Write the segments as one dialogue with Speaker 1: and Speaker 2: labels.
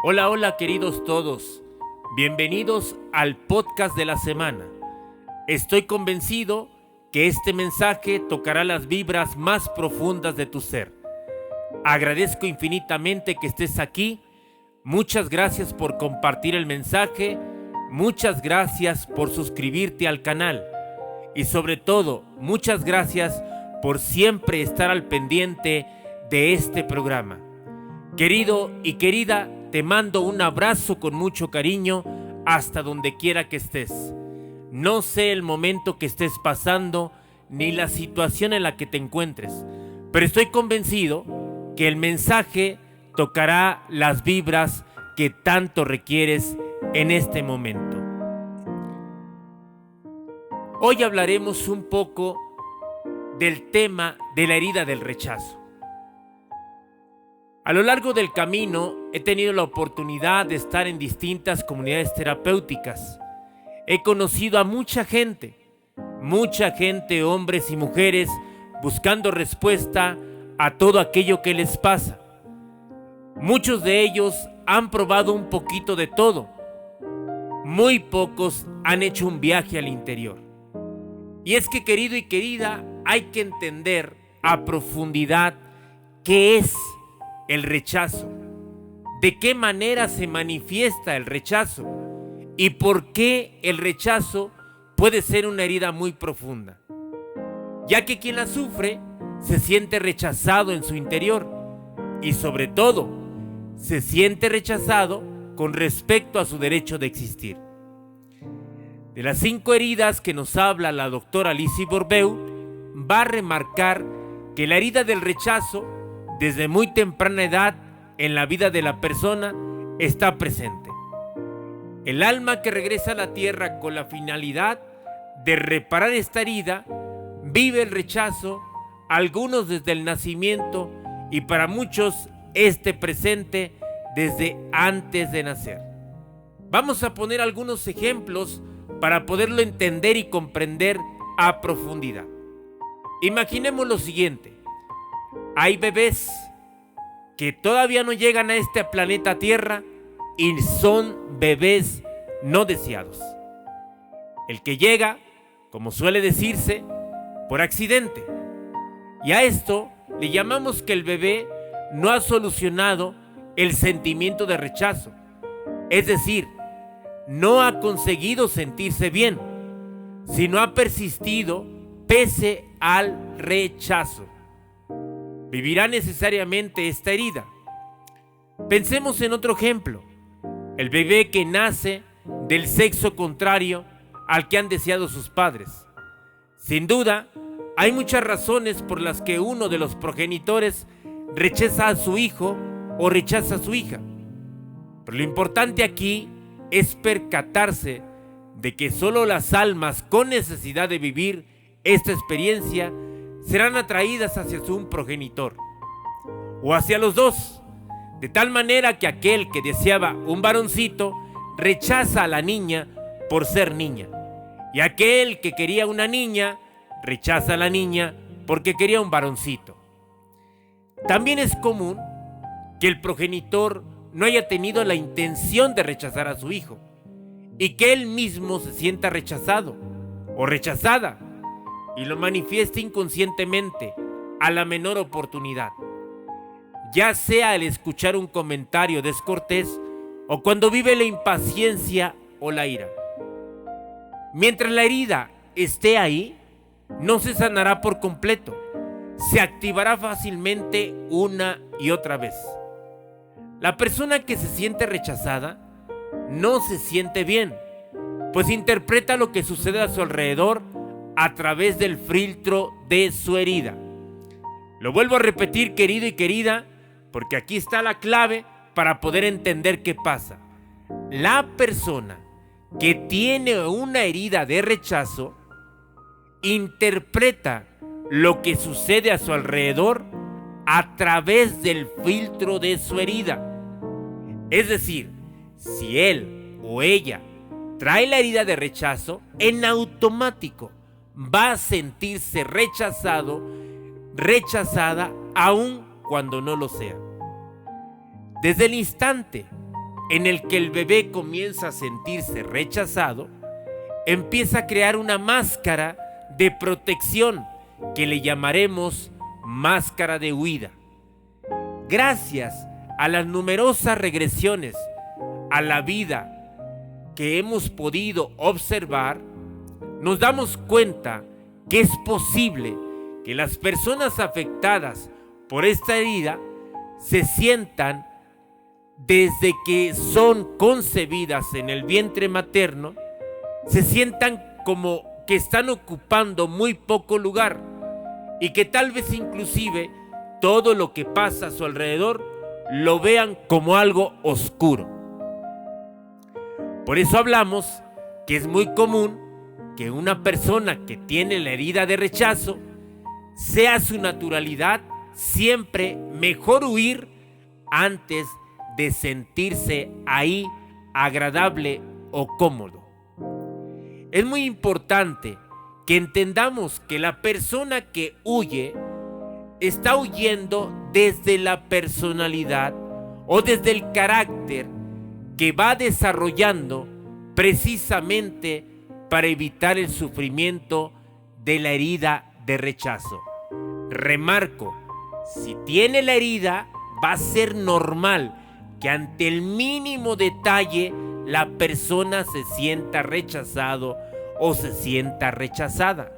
Speaker 1: Hola, hola queridos todos, bienvenidos al podcast de la semana. Estoy convencido que este mensaje tocará las vibras más profundas de tu ser. Agradezco infinitamente que estés aquí, muchas gracias por compartir el mensaje, muchas gracias por suscribirte al canal y sobre todo, muchas gracias por siempre estar al pendiente de este programa. Querido y querida, te mando un abrazo con mucho cariño hasta donde quiera que estés. No sé el momento que estés pasando ni la situación en la que te encuentres, pero estoy convencido que el mensaje tocará las vibras que tanto requieres en este momento. Hoy hablaremos un poco del tema de la herida del rechazo. A lo largo del camino he tenido la oportunidad de estar en distintas comunidades terapéuticas. He conocido a mucha gente, hombres y mujeres, buscando respuesta a todo aquello que les pasa. Muchos de ellos han probado un poquito de todo. Muy pocos han hecho un viaje al interior. Y es que, querido y querida, hay que entender a profundidad qué es el rechazo, de qué manera se manifiesta el rechazo y por qué el rechazo puede ser una herida muy profunda, ya que quien la sufre se siente rechazado en su interior y sobre todo se siente rechazado con respecto a su derecho de existir. De las 5 heridas que nos habla la doctora Lizzie Borbeu, va a remarcar que la herida del rechazo desde muy temprana edad en la vida de la persona está presente. El alma que regresa a la tierra con la finalidad de reparar esta herida vive el rechazo, algunos desde el nacimiento y para muchos este presente desde antes de nacer. Vamos a poner algunos ejemplos para poderlo entender y comprender a profundidad. Imaginemos lo siguiente. Hay bebés que todavía no llegan a este planeta Tierra y son bebés no deseados. El que llega, como suele decirse, por accidente. Y a esto le llamamos que el bebé no ha solucionado el sentimiento de rechazo. Es decir, no ha conseguido sentirse bien, sino ha persistido pese al rechazo. Vivirá necesariamente esta herida. Pensemos en otro ejemplo. El bebé que nace del sexo contrario al que han deseado sus padres. Sin duda, hay muchas razones por las que uno de los progenitores rechaza a su hijo o rechaza a su hija. Pero lo importante aquí es percatarse de que solo las almas con necesidad de vivir esta experiencia serán atraídas hacia un progenitor o hacia los dos, de tal manera que aquel que deseaba un varoncito rechaza a la niña por ser niña, y aquel que quería una niña rechaza a la niña porque quería un varoncito. También es común que el progenitor no haya tenido la intención de rechazar a su hijo y que él mismo se sienta rechazado o rechazada y lo manifiesta inconscientemente a la menor oportunidad, ya sea al escuchar un comentario descortés o cuando vive la impaciencia o la ira. Mientras la herida esté ahí, no se sanará por completo, se activará fácilmente una y otra vez. La persona que se siente rechazada no se siente bien, pues interpreta lo que sucede a su alrededor a través del filtro de su herida. Lo vuelvo a repetir, querido y querida, porque aquí está la clave para poder entender qué pasa. La persona que tiene una herida de rechazo interpreta lo que sucede a su alrededor a través del filtro de su herida. Es decir, si él o ella trae la herida de rechazo, en automático va a sentirse rechazado, rechazada, aun cuando no lo sea. Desde el instante en el que el bebé comienza a sentirse rechazado, empieza a crear una máscara de protección que le llamaremos máscara de huida. Gracias a las numerosas regresiones a la vida que hemos podido observar, nos damos cuenta que es posible que las personas afectadas por esta herida se sientan desde que son concebidas en el vientre materno, se sientan como que están ocupando muy poco lugar y que tal vez inclusive todo lo que pasa a su alrededor lo vean como algo oscuro. Por eso hablamos que es muy común que una persona que tiene la herida de rechazo, sea su naturalidad siempre mejor huir antes de sentirse ahí agradable o cómodo. Es muy importante que entendamos que la persona que huye está huyendo desde la personalidad o desde el carácter que va desarrollando precisamente para evitar el sufrimiento de la herida de rechazo. Remarco, si tiene la herida, va a ser normal que ante el mínimo detalle la persona se sienta rechazado o se sienta rechazada.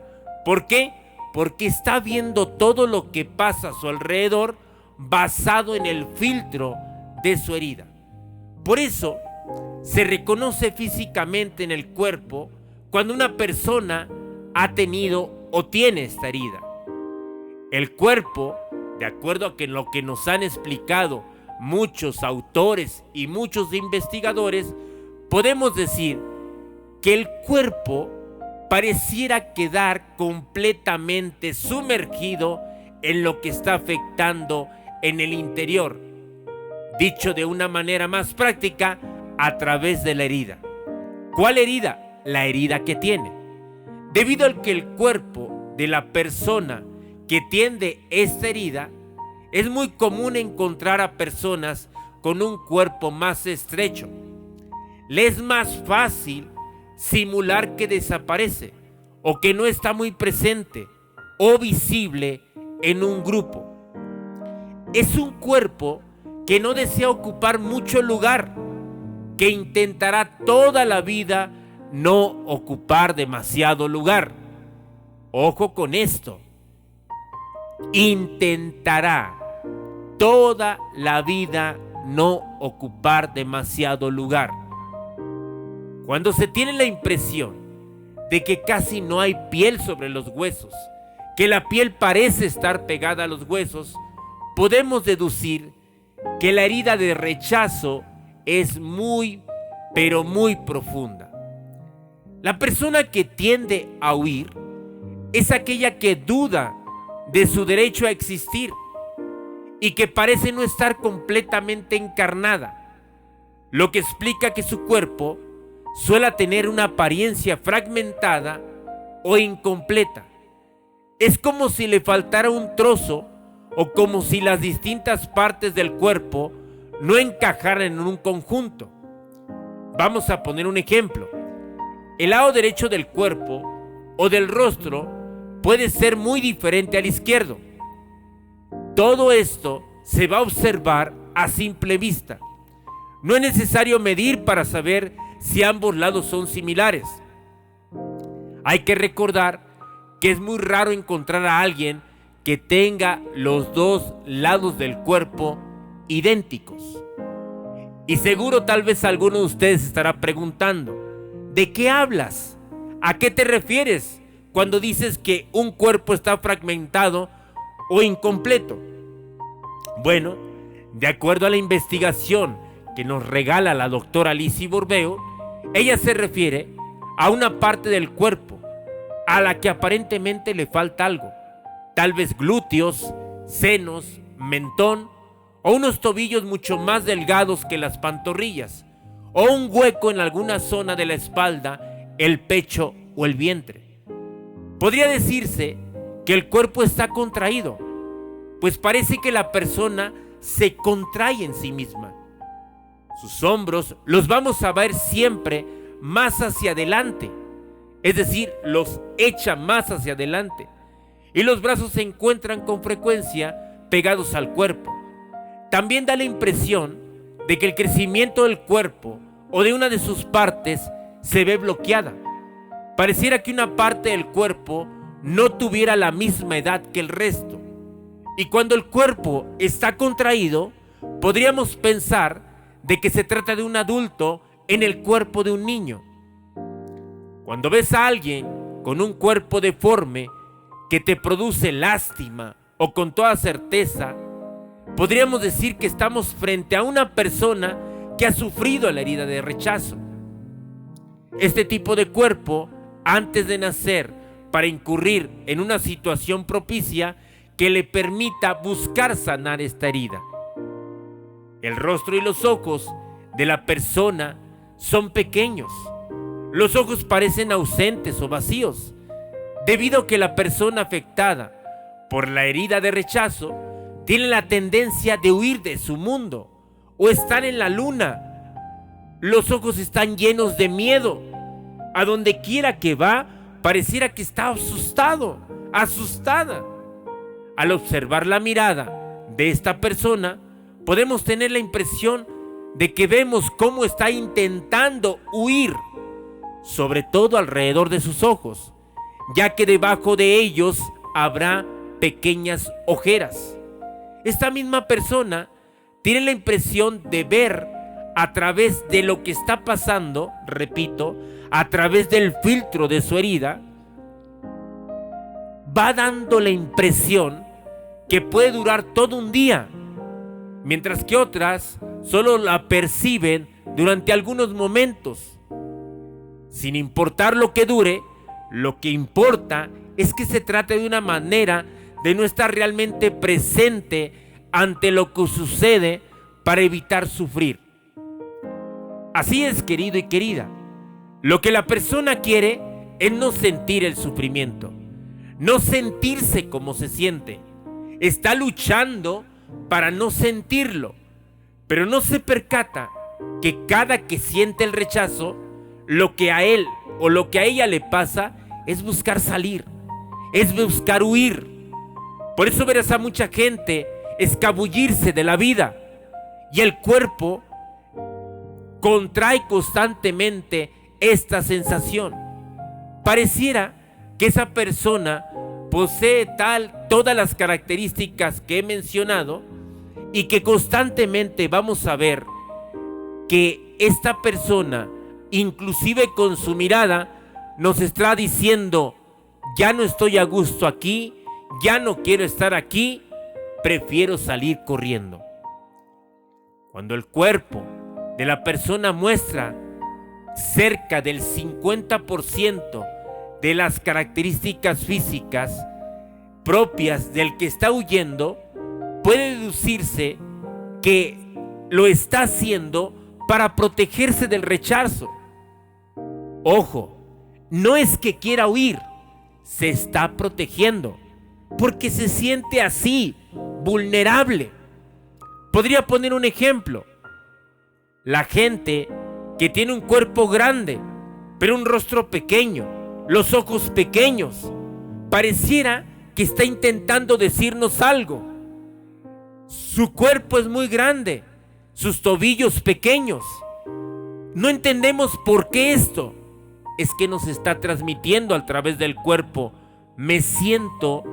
Speaker 1: ¿Por qué? Porque está viendo todo lo que pasa a su alrededor basado en el filtro de su herida. Por eso se reconoce físicamente en el cuerpo cuando una persona ha tenido o tiene esta herida. El cuerpo, de acuerdo a lo que nos han explicado muchos autores y muchos investigadores, podemos decir que el cuerpo pareciera quedar completamente sumergido en lo que está afectando en el interior. Dicho de una manera más práctica, a través de la herida. ¿Cuál herida? La herida que tiene. Debido al que el cuerpo de la persona que tiene esta herida, es muy común encontrar a personas con un cuerpo más estrecho. Le es más fácil simular que desaparece o que no está muy presente o visible en un grupo. Es un cuerpo que no desea ocupar mucho lugar, que intentará toda la vida no ocupar demasiado lugar. Ojo con esto. Intentará toda la vida no ocupar demasiado lugar. Cuando se tiene la impresión de que casi no hay piel sobre los huesos, que la piel parece estar pegada a los huesos, podemos deducir que la herida de rechazo es muy, pero muy profunda. La persona que tiende a huir es aquella que duda de su derecho a existir y que parece no estar completamente encarnada, lo que explica que su cuerpo suele tener una apariencia fragmentada o incompleta. Es como si le faltara un trozo o como si las distintas partes del cuerpo no encajaran en un conjunto. Vamos a poner un ejemplo. El lado derecho del cuerpo o del rostro puede ser muy diferente al izquierdo. Todo esto se va a observar a simple vista. No es necesario medir para saber si ambos lados son similares. Hay que recordar que es muy raro encontrar a alguien que tenga los dos lados del cuerpo idénticos. Y seguro tal vez alguno de ustedes estará preguntando, ¿de qué hablas? ¿A qué te refieres cuando dices que un cuerpo está fragmentado o incompleto? Bueno, de acuerdo a la investigación que nos regala la doctora Lizzie Borbeo, ella se refiere a una parte del cuerpo a la que aparentemente le falta algo, tal vez glúteos, senos, mentón o unos tobillos mucho más delgados que las pantorrillas, o un hueco en alguna zona de la espalda, el pecho o el vientre. Podría decirse que el cuerpo está contraído, pues parece que la persona se contrae en sí misma. Sus hombros los vamos a ver siempre más hacia adelante, es decir, los echa más hacia adelante. Y los brazos se encuentran con frecuencia pegados al cuerpo. También da la impresión de que el crecimiento del cuerpo o de una de sus partes se ve bloqueada. Pareciera que una parte del cuerpo no tuviera la misma edad que el resto. Y cuando el cuerpo está contraído, podríamos pensar de que se trata de un adulto en el cuerpo de un niño. Cuando ves a alguien con un cuerpo deforme que te produce lástima o con toda certeza, podríamos decir que estamos frente a una persona que ha sufrido la herida de rechazo. Este tipo de cuerpo, antes de nacer, para incurrir en una situación propicia que le permita buscar sanar esta herida. El rostro y los ojos de la persona son pequeños. Los ojos parecen ausentes o vacíos, debido a que la persona afectada por la herida de rechazo tiene la tendencia de huir de su mundo o estar en la luna. Los ojos están llenos de miedo. A donde quiera que va, pareciera que está asustado, asustada. Al observar la mirada de esta persona, podemos tener la impresión de que vemos cómo está intentando huir, sobre todo alrededor de sus ojos, ya que debajo de ellos habrá pequeñas ojeras. Esta misma persona tiene la impresión de ver a través de lo que está pasando, repito, a través del filtro de su herida, va dando la impresión que puede durar todo un día, mientras que otras solo la perciben durante algunos momentos. Sin importar lo que dure, lo que importa es que se trate de una manera de no estar realmente presente ante lo que sucede para evitar sufrir. Así es, querido y querida. Lo que la persona quiere es no sentir el sufrimiento, no sentirse como se siente. Está luchando para no sentirlo, pero no se percata que cada que siente el rechazo, lo que a él o lo que a ella le pasa es buscar salir, es buscar huir. Por eso verás a mucha gente escabullirse de la vida y el cuerpo contrae constantemente esta sensación. Pareciera que esa persona posee todas las características que he mencionado y que constantemente vamos a ver que esta persona, inclusive con su mirada, nos está diciendo: ya no estoy a gusto aquí, ya no quiero estar aquí, prefiero salir corriendo. Cuando el cuerpo de la persona muestra cerca del 50% de las características físicas propias del que está huyendo, puede deducirse que lo está haciendo para protegerse del rechazo. Ojo, no es que quiera huir, se está protegiendo porque se siente así, vulnerable. Podría poner un ejemplo. La gente que tiene un cuerpo grande, pero un rostro pequeño, los ojos pequeños, pareciera que está intentando decirnos algo. Su cuerpo es muy grande, sus tobillos pequeños. No entendemos por qué esto. Es que nos está transmitiendo a través del cuerpo: me siento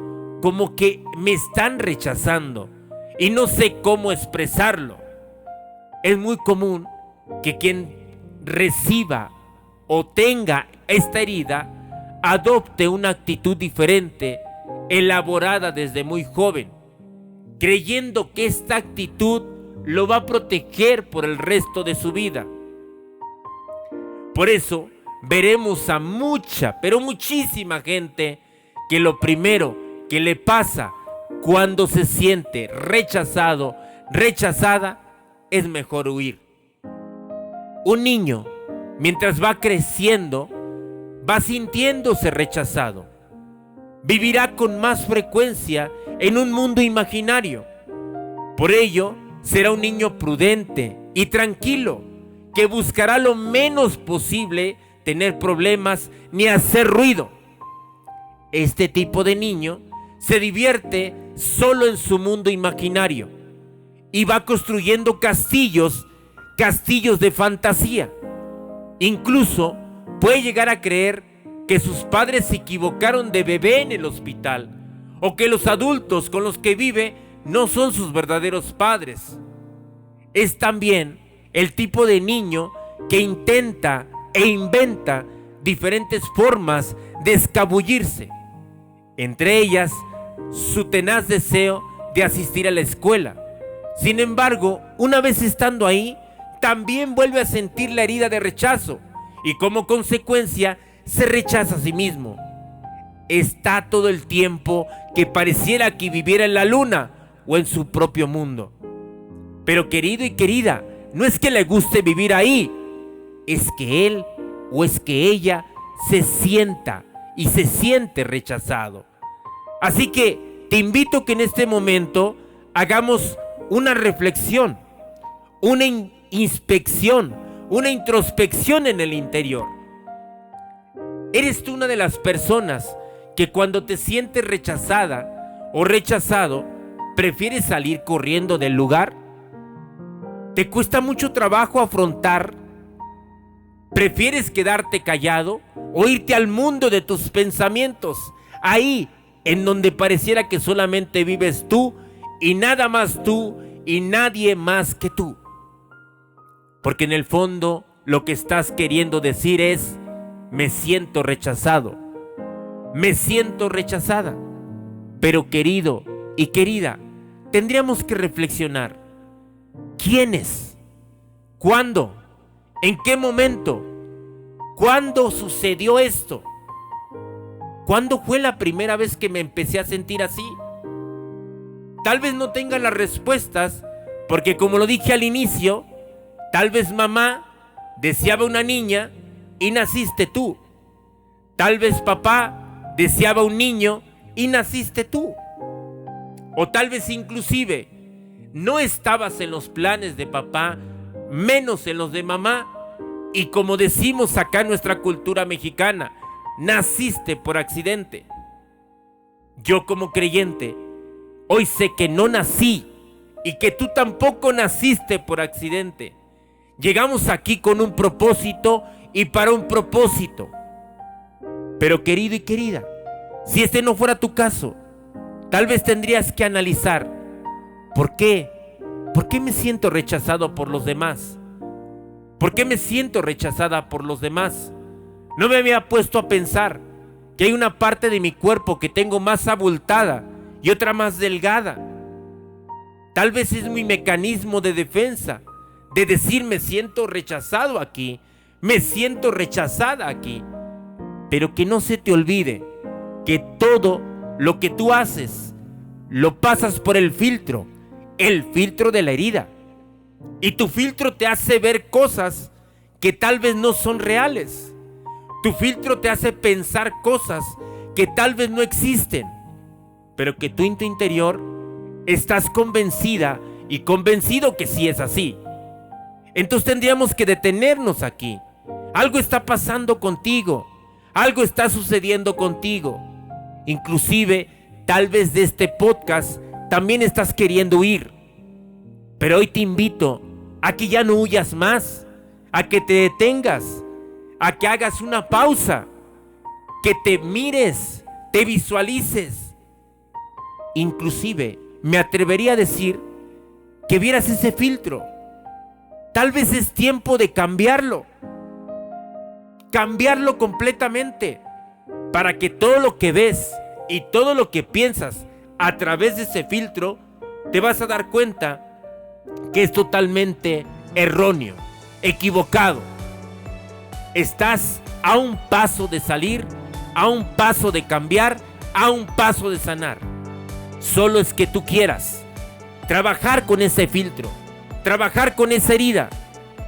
Speaker 1: como que me están rechazando y no sé cómo expresarlo. Es muy común que quien reciba o tenga esta herida adopte una actitud diferente, elaborada desde muy joven, creyendo que esta actitud lo va a proteger por el resto de su vida. Por eso veremos a mucha, pero muchísima gente que lo primero que le pasa cuando se siente rechazado, rechazada, es mejor huir. Un niño, mientras va creciendo, va sintiéndose rechazado. Vivirá con más frecuencia en un mundo imaginario. Por ello, será un niño prudente, y tranquilo, que buscará lo menos posible tener problemas ni hacer ruido. Este tipo de niño se divierte solo en su mundo imaginario y va construyendo castillos de fantasía. Incluso puede llegar a creer que sus padres se equivocaron de bebé en el hospital, o que los adultos con los que vive no son sus verdaderos padres. Es también el tipo de niño que intenta e inventa diferentes formas de escabullirse, entre ellas su tenaz deseo de asistir a la escuela. Sin embargo, una vez estando ahí, también vuelve a sentir la herida de rechazo y como consecuencia se rechaza a sí mismo. Está todo el tiempo que pareciera que viviera en la luna o en su propio mundo. Pero querido y querida, no es que le guste vivir ahí, es que él o es que ella se sienta y se siente rechazado. Así que te invito que en este momento hagamos una reflexión, una inspección, una introspección en el interior. ¿Eres tú una de las personas que cuando te sientes rechazada o rechazado, prefieres salir corriendo del lugar? ¿Te cuesta mucho trabajo afrontar? ¿Prefieres quedarte callado o irte al mundo de tus pensamientos? Ahí, en donde pareciera que solamente vives tú y nada más tú y nadie más que tú. Porque en el fondo lo que estás queriendo decir es: me siento rechazado, me siento rechazada. Pero querido y querida, tendríamos que reflexionar. ¿Quiénes? ¿Cuándo? ¿En qué momento? ¿Cuándo sucedió esto? ¿Cuándo fue la primera vez que me empecé a sentir así? Tal vez no tenga las respuestas, porque como lo dije al inicio, tal vez mamá deseaba una niña y naciste tú. Tal vez papá deseaba un niño y naciste tú. O tal vez inclusive no estabas en los planes de papá, menos en los de mamá, y como decimos acá en nuestra cultura mexicana, naciste por accidente. Yo como creyente, hoy sé que no nací y que tú tampoco naciste por accidente. Llegamos aquí con un propósito y para un propósito. Pero querido y querida, si este no fuera tu caso, tal vez tendrías que analizar: ¿por qué? ¿Por qué me siento rechazado por los demás? ¿Por qué me siento rechazada por los demás? No me había puesto a pensar que hay una parte de mi cuerpo que tengo más abultada y otra más delgada. Tal vez es mi mecanismo de defensa, de decir: me siento rechazado aquí, me siento rechazada aquí. Pero que no se te olvide que todo lo que tú haces lo pasas por el filtro de la herida. Y tu filtro te hace ver cosas que tal vez no son reales. Tu filtro te hace pensar cosas que tal vez no existen, pero que tú en tu interior estás convencida y convencido que sí es así. Entonces tendríamos que detenernos aquí. Algo está pasando contigo, algo está sucediendo contigo. Inclusive, tal vez de este podcast también estás queriendo huir. Pero hoy te invito a que ya no huyas más, a que te detengas, a que hagas una pausa, que te mires, te visualices. Inclusive, me atrevería a decir que vieras ese filtro. Tal vez es tiempo de cambiarlo completamente, para que todo lo que ves y todo lo que piensas a través de ese filtro, te vas a dar cuenta que es totalmente erróneo, equivocado. Estás a un paso de salir, a un paso de cambiar, a un paso de sanar. Solo es que tú quieras trabajar con ese filtro, trabajar con esa herida,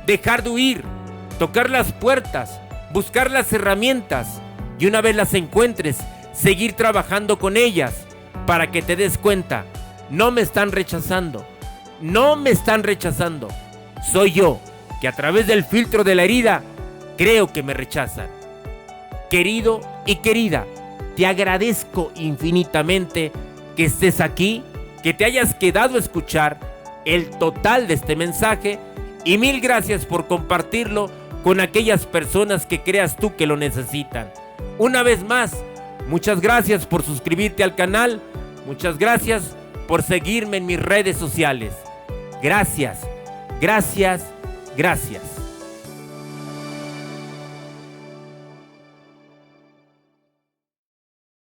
Speaker 1: dejar de huir, tocar las puertas, buscar las herramientas y una vez las encuentres, seguir trabajando con ellas para que te des cuenta: no me están rechazando, no me están rechazando, Soy yo, que a través del filtro de la herida, creo que me rechazan. Querido y querida, te agradezco infinitamente que estés aquí, que te hayas quedado a escuchar el total de este mensaje y mil gracias por compartirlo con aquellas personas que creas tú que lo necesitan. Una vez más, muchas gracias por suscribirte al canal, muchas gracias por seguirme en mis redes sociales. Gracias, gracias, gracias.